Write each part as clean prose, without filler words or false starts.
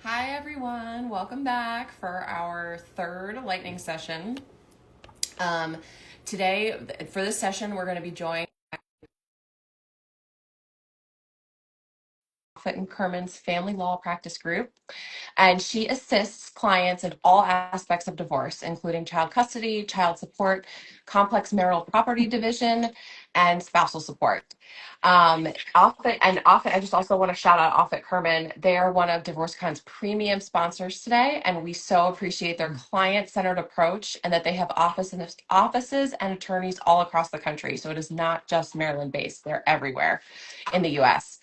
Hi, everyone. Welcome back for our third lightning session. Um, Today, for this session, we're going to be joined by and Kerman's Family Law Practice Group, and she assists clients in all aspects of divorce, including child custody, child support, complex marital property division, and spousal support. Often, I just also want to shout out Offutt Kerman. They are one of DivorceCon's premium sponsors today, and we so appreciate their client-centered approach and that they have offices and attorneys all across the country. So it is not just Maryland-based; they're everywhere in the U.S.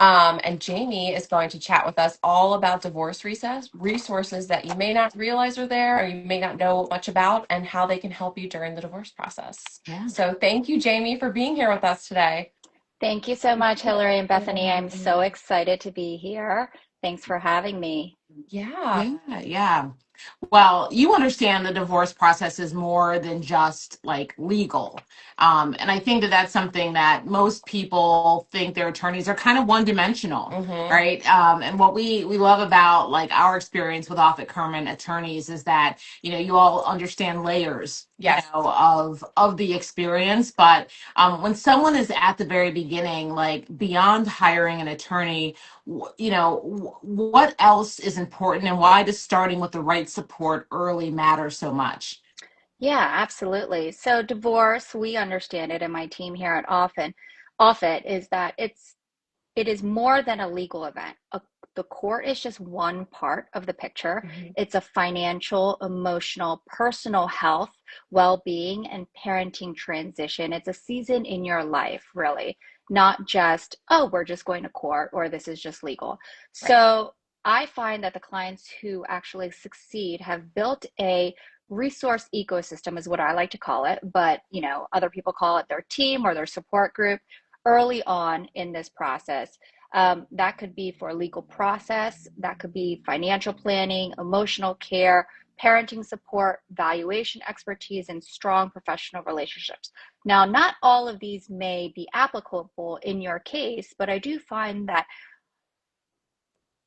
And Jamie is going to chat with us all about divorce resources that you may not realize are there or you may not know much about and how they can help you during the divorce process. Yeah. So thank you, Jamie, for being here with us today. Thank you so much, Hillary and Bethany. I'm so excited to be here. Thanks for having me. Yeah. Yeah. Well, you understand the divorce process is more than just like legal. And I think that that's something that most people think their attorneys are kind of one dimensional, Mm-hmm. right? And what we love about like our experience with Offutt Kerman attorneys is that, you all understand layers, Yes. of the experience. But when someone is at the very beginning, like beyond hiring an attorney, what else is important and why does starting with the right support early matter so much? Yeah, absolutely. So divorce, we understand it in my team here at Offutt is that it is more than a legal event. The court is just one part of the picture. Mm-hmm. It's a financial, emotional, personal health, well-being, and parenting transition. It's a season in your life, really, not just, oh, we're just going to court or this is just legal. Right. So I find that the clients who actually succeed have built a resource ecosystem, is what I like to call it, but other people call it their team or their support group early on in this process. That could be for legal process, that could be financial planning, emotional care, parenting support, valuation expertise, and strong professional relationships. Now, not all of these may be applicable in your case, but I do find that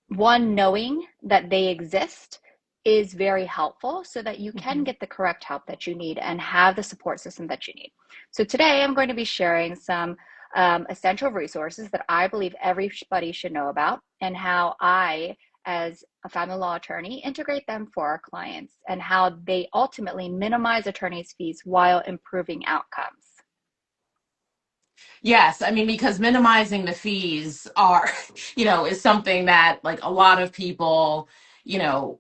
one, knowing that they exist is very helpful so that you can Mm-hmm. get the correct help that you need and have the support system that you need. So today I'm going to be sharing some essential resources that I believe everybody should know about and how I, as a family law attorney, integrate them for our clients and how they ultimately minimize attorneys' fees while improving outcomes. Yes, I mean, because minimizing the fees are, is something that like a lot of people,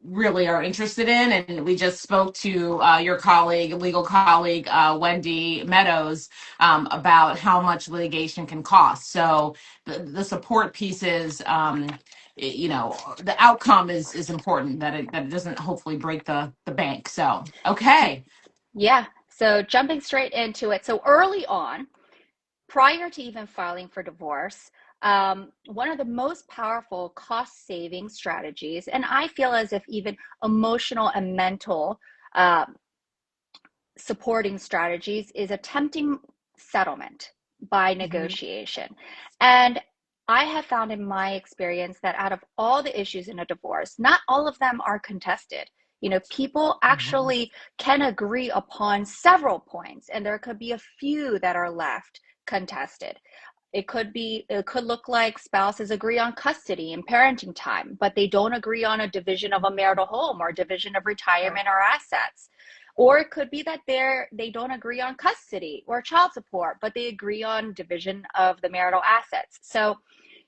really are interested in. And we just spoke to your colleague, legal colleague, Wendy Meadows, about how much litigation can cost. So the support pieces, the outcome is important that it doesn't hopefully break the bank. So, okay. Yeah, so jumping straight into it. So early on, prior to even filing for divorce, one of the most powerful cost saving strategies, and I feel as if even emotional and mental um, supporting strategies, is attempting settlement by Mhm. negotiation. And I have found in my experience that out of all the issues in a divorce, not all of them are contested. People actually can agree upon several points, and there could be a few that are left contested. It could look like spouses agree on custody and parenting time, but they don't agree on a division of a marital home or division of retirement or assets. Or it could be that they don't agree on custody or child support, but they agree on division of the marital assets. So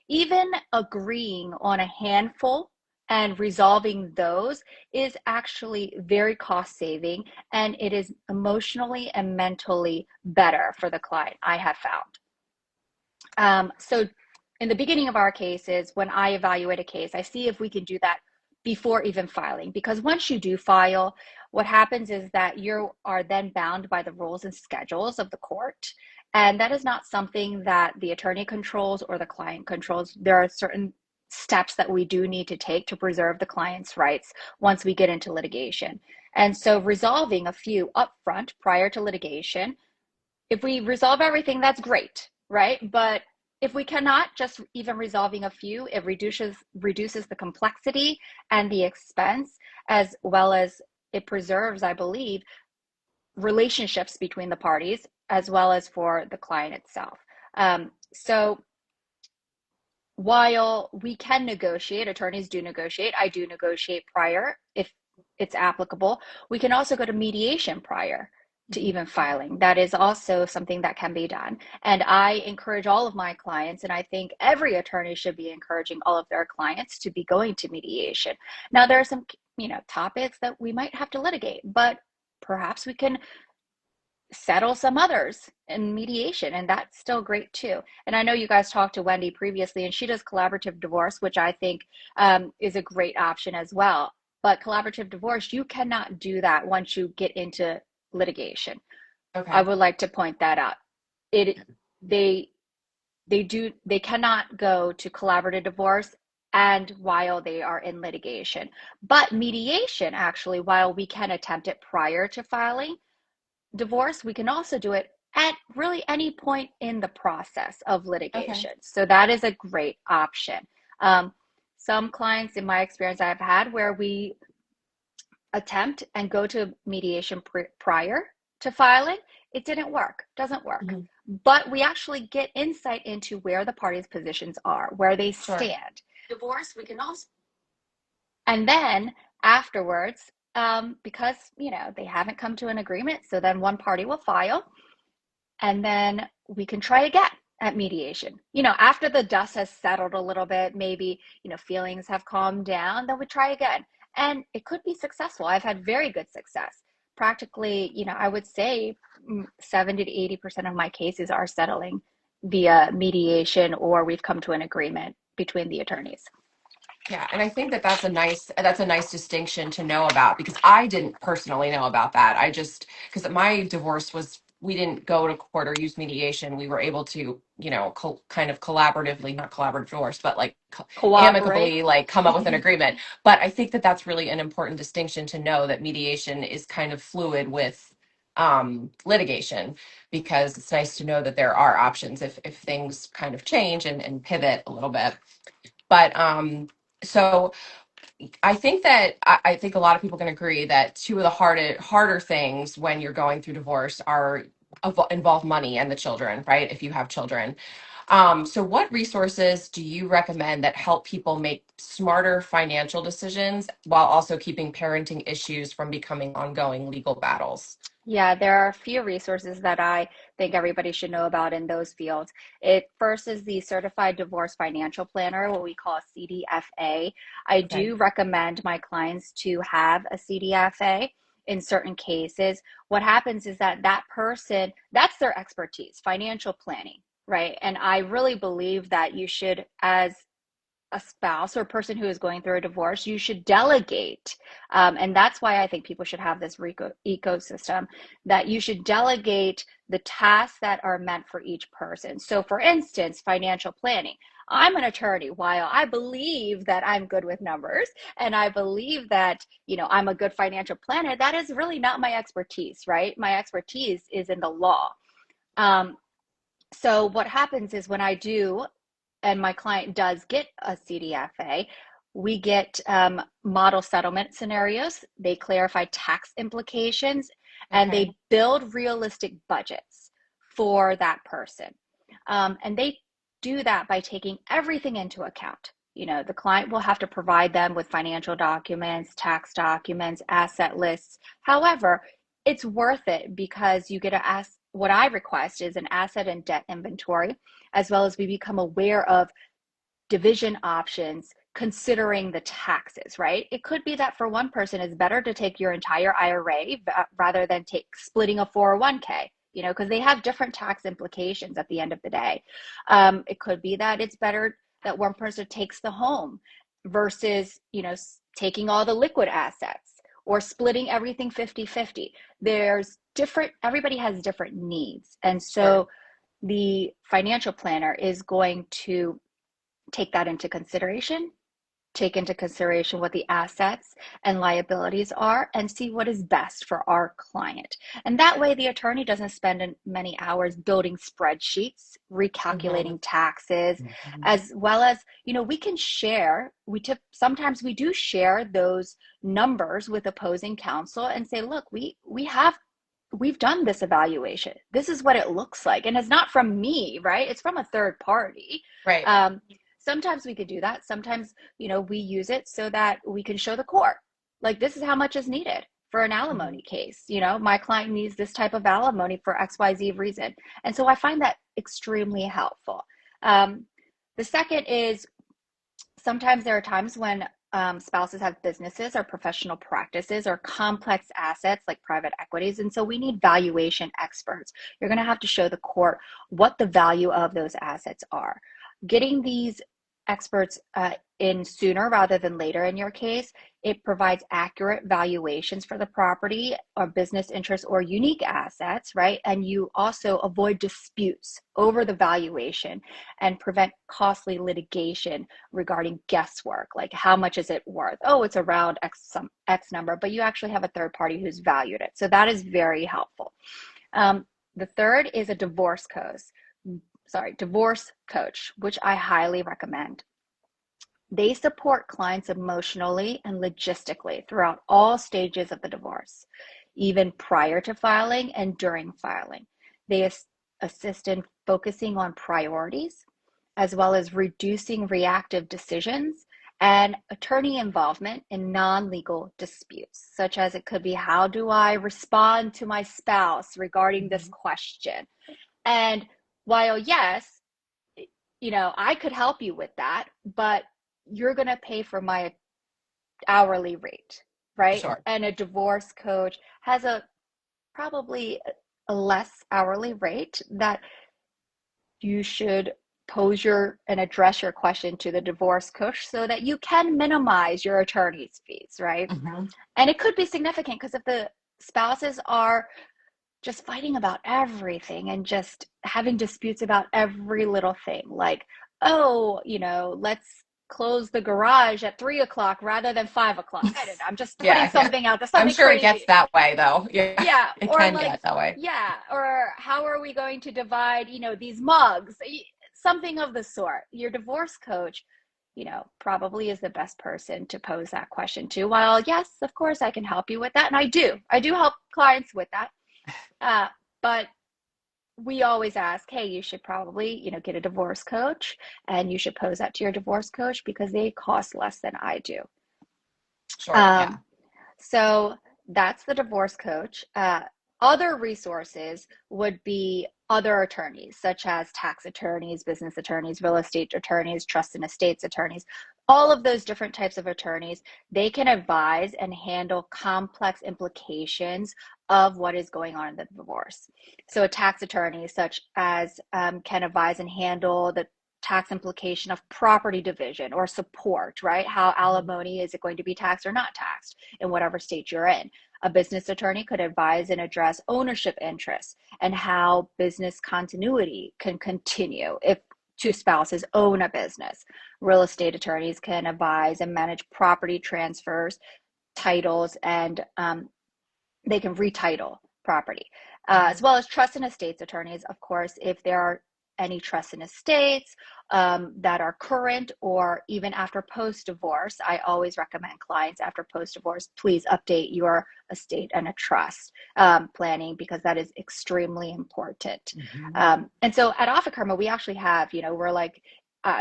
even agreeing on a handful and resolving those is actually very cost saving, and it is emotionally and mentally better for the client, I have found. So in the beginning of our cases, when I evaluate a case, I see if we can do that before even filing. Because once you do file, what happens is that you are then bound by the rules and schedules of the court. And that is not something that the attorney controls or the client controls. There are certain steps that we do need to take to preserve the client's rights once we get into litigation. And so resolving a few upfront prior to litigation, if we resolve everything, that's great, right? But if we cannot just even resolving a few, it reduces the complexity and the expense, as well as it preserves, I believe, relationships between the parties, as well as for the client itself. So while we can negotiate, attorneys do negotiate, I do negotiate prior if it's applicable. We can also go to mediation prior to even filing. That is also something that can be done. And I encourage all of my clients, and I think every attorney should be encouraging all of their clients to be going to mediation. Now, there are some, topics that we might have to litigate, but perhaps we can settle some others in mediation, and that's still great too. And I know you guys talked to Wendy previously, and she does collaborative divorce, which I think is a great option as well. But collaborative divorce, you cannot do that once you get into litigation. Okay. I would like to point that out. They cannot go to collaborative divorce and while they are in litigation. But mediation, actually, while we can attempt it prior to filing divorce, we can also do it at really any point in the process of litigation. Okay. So that is a great option. Some clients, in my experience, I've had where we attempt and go to mediation prior to filing, it didn't work, doesn't work. Mm-hmm. But we actually get insight into where the parties' positions are, where they Sure. stand. Divorce, we can also. And then afterwards, because they haven't come to an agreement, so then one party will file, and then we can try again at mediation. After the dust has settled a little bit, maybe feelings have calmed down, then we try again, and it could be successful. I've had very good success. Practically, I would say 70 to 80% of my cases are settling via mediation, or we've come to an agreement between the attorneys. Yeah, and I think that that's a nice distinction to know about, because I didn't personally know about that. Because my divorce was, we didn't go to court or use mediation. We were able to, kind of collaboratively, not collaborative divorce, but like Cooperate. amicably, like come up with an agreement. But I think that that's really an important distinction to know, that mediation is kind of fluid with litigation, because it's nice to know that there are options if things kind of change and pivot a little bit. But so I think a lot of people can agree that two of the harder things when you're going through divorce are involve money and the children, right? If you have children. So what resources do you recommend that help people make smarter financial decisions while also keeping parenting issues from becoming ongoing legal battles? Yeah, there are a few resources that I think everybody should know about in those fields. It first is the Certified Divorce Financial Planner, what we call a CDFA. I Okay. do recommend my clients to have a CDFA in certain cases. What happens is that person, that's their expertise, financial planning, right? And I really believe that you should, as a spouse or a person who is going through a divorce, you should delegate. And that's why I think people should have this ecosystem, that you should delegate the tasks that are meant for each person. So, for instance, financial planning. I'm an attorney. While I believe that I'm good with numbers and I believe that, I'm a good financial planner, that is really not my expertise, right? My expertise is in the law. So what happens is when I do, and my client does get a CDFA, we get model settlement scenarios. They clarify tax implications, and Okay. they build realistic budgets for that person. And they do that by taking everything into account. The client will have to provide them with financial documents, tax documents, asset lists. However, it's worth it because you get to ask. What I request is an asset and debt inventory, as well as we become aware of division options considering the taxes, right? It could be that for one person it's better to take your entire IRA rather than splitting a 401k, because they have different tax implications at the end of the day. It could be that it's better that one person takes the home versus, taking all the liquid assets, or splitting everything 50-50. Everybody has different needs. And so the financial planner is going to take that into consideration take into consideration what the assets and liabilities are and see what is best for our client. And that way, the attorney doesn't spend many hours building spreadsheets, Mm-hmm. recalculating taxes, as well as, we can share, sometimes we do share those numbers with opposing counsel and say, look, we've done this evaluation. This is what it looks like. And it's not from me, right? It's from a third party. Right. Sometimes we could do that. Sometimes, we use it so that we can show the court, like, this is how much is needed for an alimony case. My client needs this type of alimony for XYZ reason. And so I find that extremely helpful. The second is, sometimes there are times when spouses have businesses or professional practices or complex assets like private equities. And so we need valuation experts. You're going to have to show the court what the value of those assets are. Getting these experts in sooner rather than later in your case, it provides accurate valuations for the property or business interests or unique assets, right? And you also avoid disputes over the valuation and prevent costly litigation regarding guesswork, like how much is it worth? Oh, it's around X number, but you actually have a third party who's valued it. So that is very helpful. The third is a divorce coach, which I highly recommend. They support clients emotionally and logistically throughout all stages of the divorce, even prior to filing and during filing. They assist in focusing on priorities, as well as reducing reactive decisions and attorney involvement in non-legal disputes, such as it could be, how do I respond to my spouse regarding this question? And while, yes, I could help you with that, but you're going to pay for my hourly rate, right? Sure. And a divorce coach has probably a less hourly rate that you should pose and address your question to the divorce coach so that you can minimize your attorney's fees, right? Mm-hmm. And it could be significant, because if the spouses are just fighting about everything and just having disputes about every little thing, like, oh, let's close the garage at 3 o'clock rather than 5 o'clock. I don't know. I'm just putting Yeah, yeah. something out there, I'm something sure it gets crazy. that way though. Yeah, Yeah. it Or can like, get that way. yeah. Or how are we going to divide, these mugs? Something of the sort. Your divorce coach, probably is the best person to pose that question to. While, yes, of course, I can help you with that. And I do help clients with that. But we always ask, hey, you should probably, get a divorce coach, and you should pose that to your divorce coach because they cost less than I do. Sure. Yeah. So that's the divorce coach. Other resources would be other attorneys, such as tax attorneys, business attorneys, real estate attorneys, trust and estates attorneys. All of those different types of attorneys, they can advise and handle complex implications of what is going on in the divorce. So a tax attorney, such as can advise and handle the tax implication of property division or support, right? How alimony, is it going to be taxed or not taxed in whatever state you're in? A business attorney could advise and address ownership interests and how business continuity can continue if two spouses own a business. Real estate attorneys can advise and manage property transfers, titles, and they can retitle property. As well as trust and estates attorneys, of course, if there are any trust and estates that are current or even after post-divorce. I always recommend clients after post-divorce, please update your estate and a trust planning, because that is extremely important. And so at Office Karma, we actually have, we're like,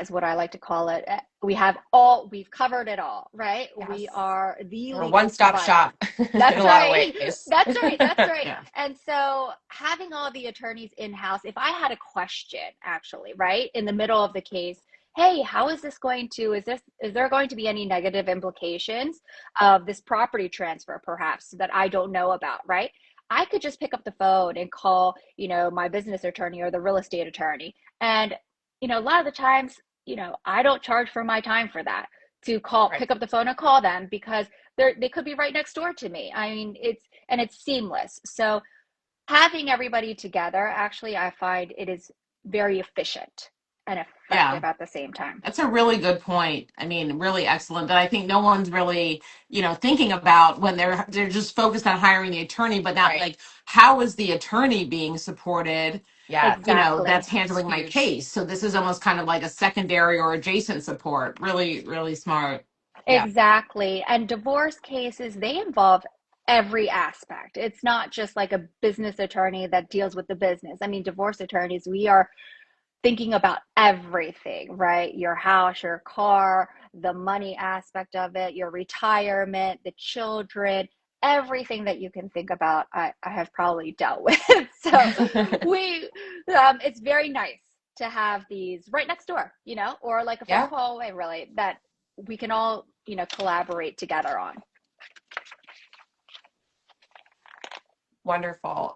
is what I like to call it. We've covered it all, right? Yes. We are the We're a legal one-stop provider. shop in That's a lot of right. ways. That's right. That's right. Yeah. And so having all the attorneys in-house, if I had a question actually, right, in the middle of the case, hey, how is this going to, is there going to be any negative implications of this property transfer perhaps that I don't know about, right? I could just pick up the phone and call, my business attorney or the real estate attorney. And, a lot of the times, I don't charge for my time for that, to call, Right. pick up the phone and call them, because they could be right next door to me. I mean, it's seamless. So having everybody together, actually, I find it is very efficient. and Yeah. effective at the same time. That's a really good point. I mean, really excellent. But I think no one's really, thinking about when they're just focused on hiring the attorney, but not Right. like how is the attorney being supported, Yeah. that's Exactly. It's handling my huge. case. So this is almost kind of like a secondary or adjacent support. Really, really smart. Yeah. Exactly. And divorce cases, they involve every aspect. It's not just like a business attorney that deals with the business. I mean, divorce attorneys, we are thinking about everything, right? Your house, your car, the money aspect of it, your retirement, the children, everything that you can think about, I have probably dealt with. So we, it's very nice to have these right next door, or like a phone Yeah. call away, really, that we can all, collaborate together on. Wonderful.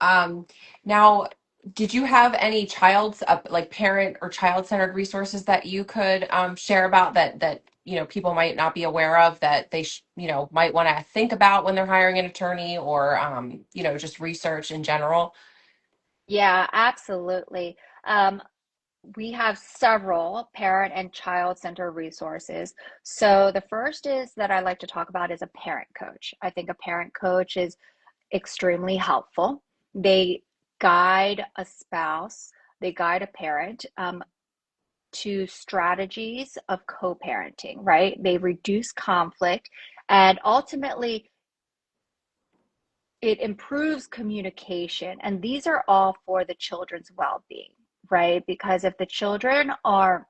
Now, did you have any like parent or child-centered resources that you could share about that people might not be aware of that they might want to think about when they're hiring an attorney or just research in general? Yeah, absolutely. We have several parent and child center resources. So the first is that I like to talk about is a parent coach. I think a parent coach is extremely helpful. They guide a spouse, they guide a parent to strategies of co-parenting, right? They reduce conflict and ultimately it improves communication. And these are all for the children's well-being, right? Because if the children are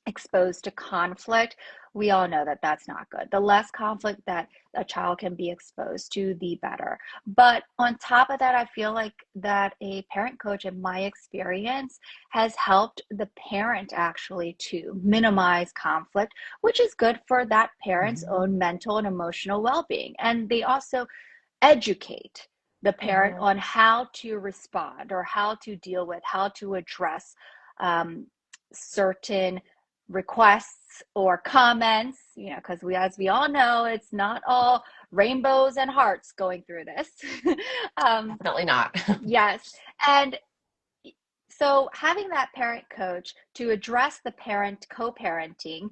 exposed to conflict, we all know that that's not good. The less conflict that a child can be exposed to, the better. But on top of that, I feel like that a parent coach, in my experience, has helped the parent actually to minimize conflict, which is good for that parent's own mental and emotional well-being. And they also educate the parent Mhm. on how to respond or how to deal with, how to address certain requests or comments, because as we all know, it's not all rainbows and hearts going through this. um, Definitely not. yes. And so having that parent coach to address the parent co-parenting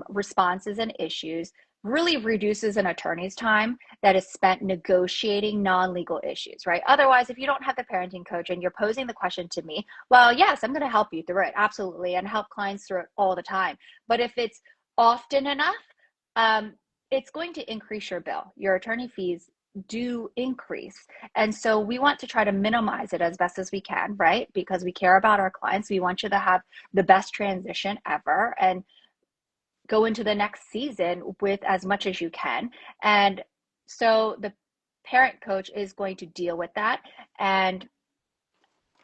responses and issues really reduces an attorney's time that is spent negotiating non-legal issues, right? Otherwise, if you don't have the parenting coach and you're posing the question to me, well, yes, I'm going to help you through it, absolutely, and help clients through it all the time. But if it's often enough, um, it's going to increase your bill. Your attorney fees do increase. And so we want to try to minimize it as best as we can, right? Because we care about our clients. We want you to have the best transition ever and go into the next season with as much as you can. And so the parent coach is going to deal with that. And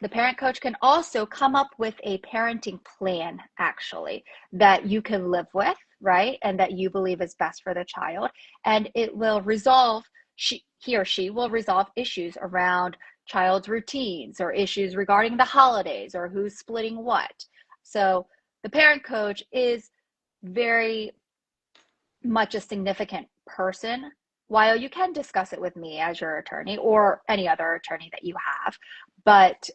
the parent coach can also come up with a parenting plan, actually, that you can live with, right? And that you believe is best for the child. And it will resolve, he or she will resolve issues around child's routines or issues regarding the holidays or who's splitting what. So the parent coach is very much a significant person. While you can discuss it with me as your attorney or any other attorney that you have, but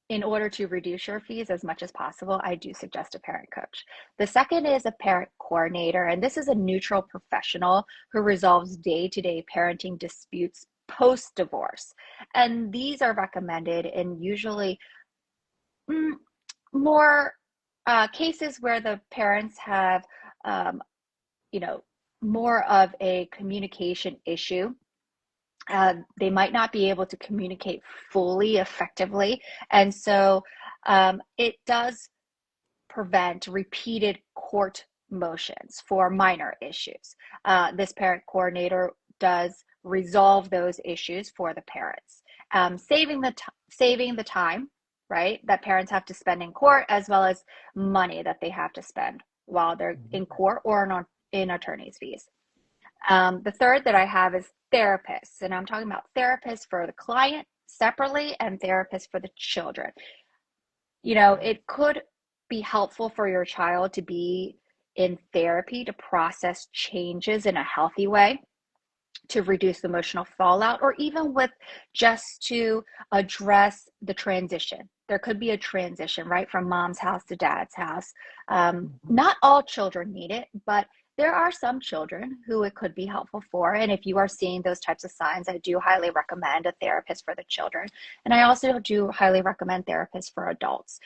in order to reduce your fees as much as possible, I do suggest a parent coach. The second is a parent coordinator, and this is a neutral professional who resolves day-to-day parenting disputes post-divorce. And these are recommended in usually mm, more cases where the parents have um, you know, more of a communication issue. They might not be able to communicate fully effectively. And so it does prevent repeated court motions for minor issues. This parent coordinator does resolve those issues for the parents, saving the time, right, that parents have to spend in court, as well as money that they have to spend while they're in court or in attorney's fees. The third that I have is therapists, and I'm talking about therapists for the client separately and therapists for the children. It could be helpful for your child to be in therapy to process changes in a healthy way, to reduce emotional fallout, or even with just to address the transition, there could be a transition, right, from mom's house to dad's house. Not all children need it, but there are some children who it could be helpful for. And if you are seeing those types of signs, I do highly recommend a therapist for the children. And I also do highly recommend therapists for adults.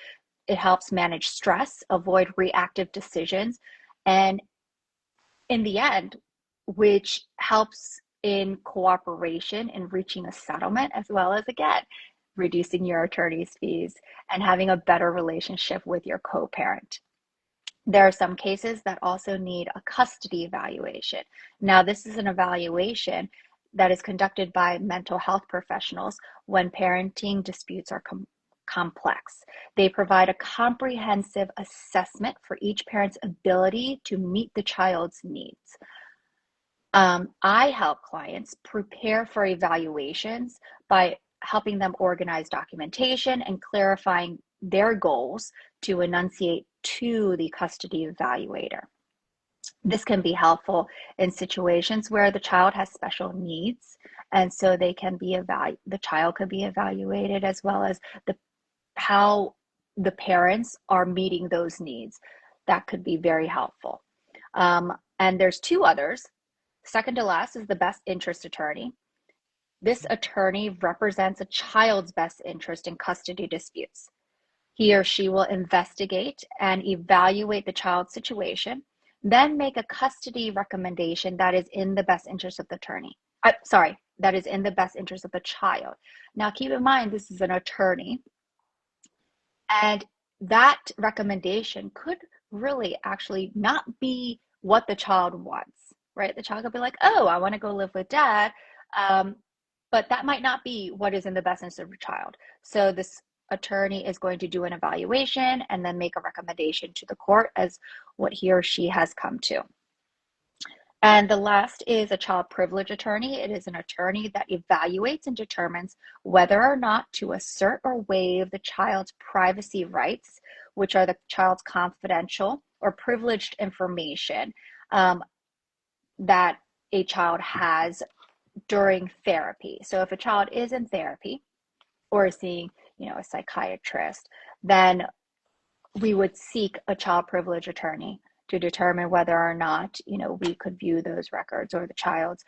It helps manage stress, avoid reactive decisions, and in the end, which helps in cooperation in reaching a settlement, as well as, again, reducing your attorney's fees and having a better relationship with your co-parent. There are some cases that also need a custody evaluation. Now, this is an evaluation that is conducted by mental health professionals when parenting disputes are complex. They provide a comprehensive assessment for each parent's ability to meet the child's needs. I help clients prepare for evaluations by helping them organize documentation and clarifying their goals to enunciate to the custody evaluator. This can be helpful in situations where the child has special needs, and so they can be the child could be evaluated, as well as how the parents are meeting those needs. That could be very helpful. And there's two others. Second to last is the best interest attorney. This attorney represents a child's best interest in custody disputes. He or she will investigate and evaluate the child's situation, then make a custody recommendation that is in the best interest of the attorney. That is in the best interest of the child. Now, keep in mind, this is an attorney, and that recommendation could really actually not be what the child wants, right? The child could be like, oh, I want to go live with dad. But that might not be what is in the best interest of the child. So this attorney is going to do an evaluation and then make a recommendation to the court as what he or she has come to. And the last is a child privilege attorney. It is an attorney that evaluates and determines whether or not to assert or waive the child's privacy rights, which are the child's confidential or privileged information that a child has during therapy. So if a child is in therapy or is seeing, a psychiatrist, then we would seek a child privilege attorney to determine whether or not, we could view those records, or the child's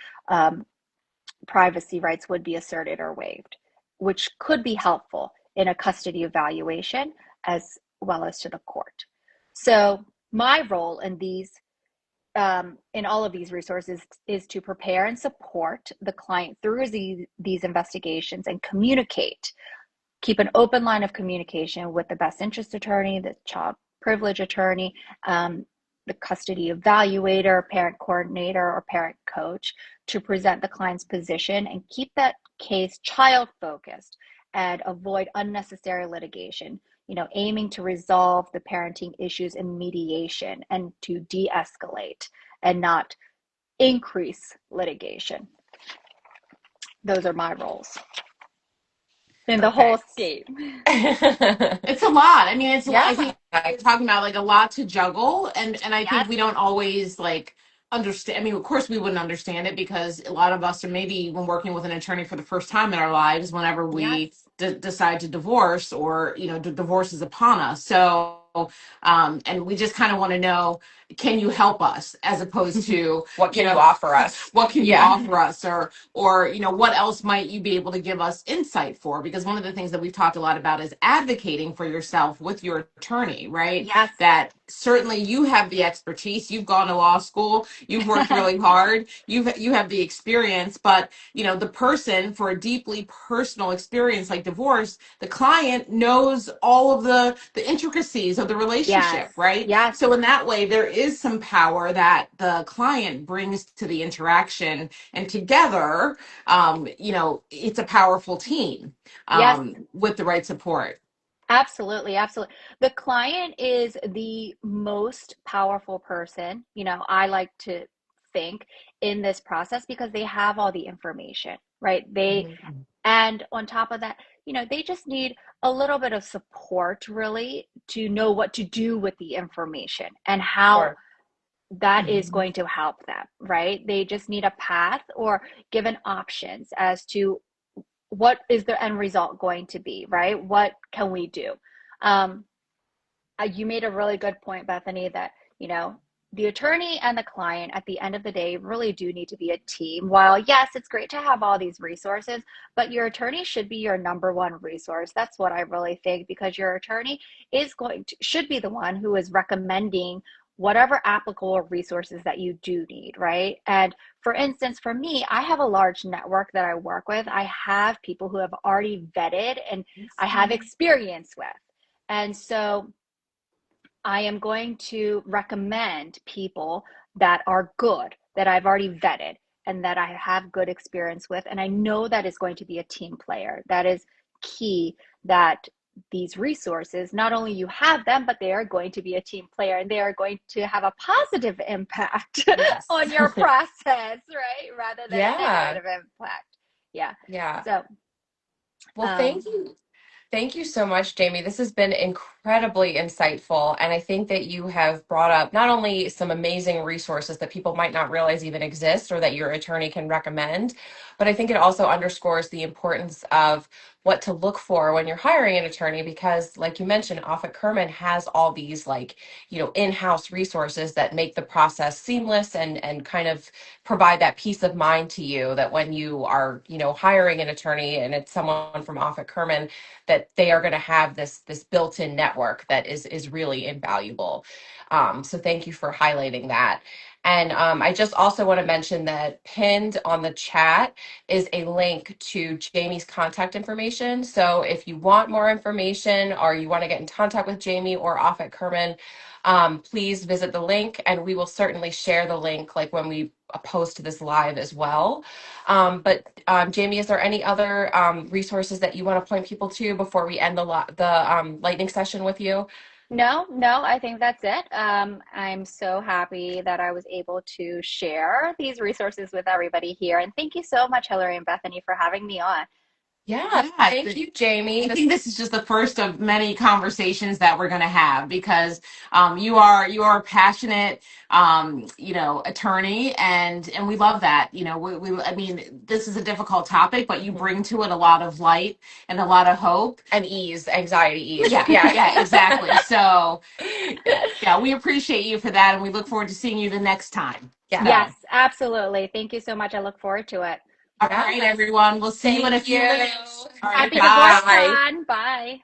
privacy rights would be asserted or waived, which could be helpful in a custody evaluation as well as to the court. So my role in all of these resources is to prepare and support the client through these investigations and keep an open line of communication with the best interest attorney, the child privilege attorney, the custody evaluator, parent coordinator, or parent coach, to present the client's position and keep that case child focused and avoid unnecessary litigation, aiming to resolve the parenting issues in mediation and to de-escalate and not increase litigation. Those are my roles in the whole scheme. It's a lot. I mean, I think Yeah. you're talking about like a lot to juggle, and I think Yes. we don't always like understand. I mean, of course we wouldn't understand it, because a lot of us are maybe when working with an attorney for the first time in our lives, whenever we Yes. decide to divorce, or divorce is upon us. So and we just kind of want to know, can you help us, as opposed to What can you offer us? what can you Yeah. offer us, or what else might you be able to give us insight for? Because one of the things that we've talked a lot about is advocating for yourself with your attorney, right? Yes. That certainly you have the expertise, you've gone to law school, you've worked really hard, you have the experience, but the person, for a deeply personal experience like divorce, the client knows all of the intricacies of the relationship, Yes. right? Yes. So in that way, there is some power that the client brings to the interaction, and together, it's a powerful team Yes. with the right support. Absolutely, absolutely. The client is the most powerful person, I like to think, in this process, because they have all the information, right? And on top of that, they just need a little bit of support, really, to know what to do with the information and how Sure. that is going to help them, right? They just need a path or given options as to what is the end result going to be, right? What can we do? Um, you made a really good point, Bethany, that, the attorney and the client at the end of the day really do need to be a team. While, yes, it's great to have all these resources, but your attorney should be your number one resource. That's what I really think, because your attorney should be the one who is recommending whatever applicable resources that you do need, right? And for instance, for me, I have a large network that I work with. I have people who have already vetted and I have experience with. And so I am going to recommend people that are good, that I've already vetted, and that I have good experience with. And I know that is going to be a team player. That is key, that these resources, not only you have them, but they are going to be a team player and they are going to have a positive impact Yes. on your process, right? Rather than a Yeah. negative impact. Yeah. Yeah. So, Well, thank you. Thank you so much, Jamie. This has been incredibly insightful. And I think that you have brought up not only some amazing resources that people might not realize even exist or that your attorney can recommend, but I think it also underscores the importance of what to look for when you're hiring an attorney, because like you mentioned, Offutt Kerman has all these in-house resources that make the process seamless and kind of provide that peace of mind to you that when you are, hiring an attorney and it's someone from Offutt Kerman, that they are going to have this built-in network that is really invaluable. So thank you for highlighting that. And I just also want to mention that pinned on the chat is a link to Jamie's contact information. So if you want more information or you want to get in contact with Jamie or Offutt Kerman, please visit the link, and we will certainly share the link like when we post this live as well. But Jamie, is there any other resources that you want to point people to before we end the lightning session with you? no, I think that's it. I'm so happy that I was able to share these resources with everybody here. And thank you so much, Hillary and Bethany, for having me on. Yeah, Yeah, thank you, Jamie. I think this is just the first of many conversations that we're going to have, because you are a passionate attorney, and we love that. I mean, this is a difficult topic, but you bring to it a lot of light and a lot of hope And ease, anxiety ease. Yeah, Yeah. yeah, exactly. So Yeah. yeah, we appreciate you for that, and we look forward to seeing you the next time. Yeah. Yes, absolutely. Thank you so much. I look forward to it. All Yeah. right, everyone. We'll see you in a Thank few you. minutes. All right, Happy Divorce bye. Bye. Con. Bye.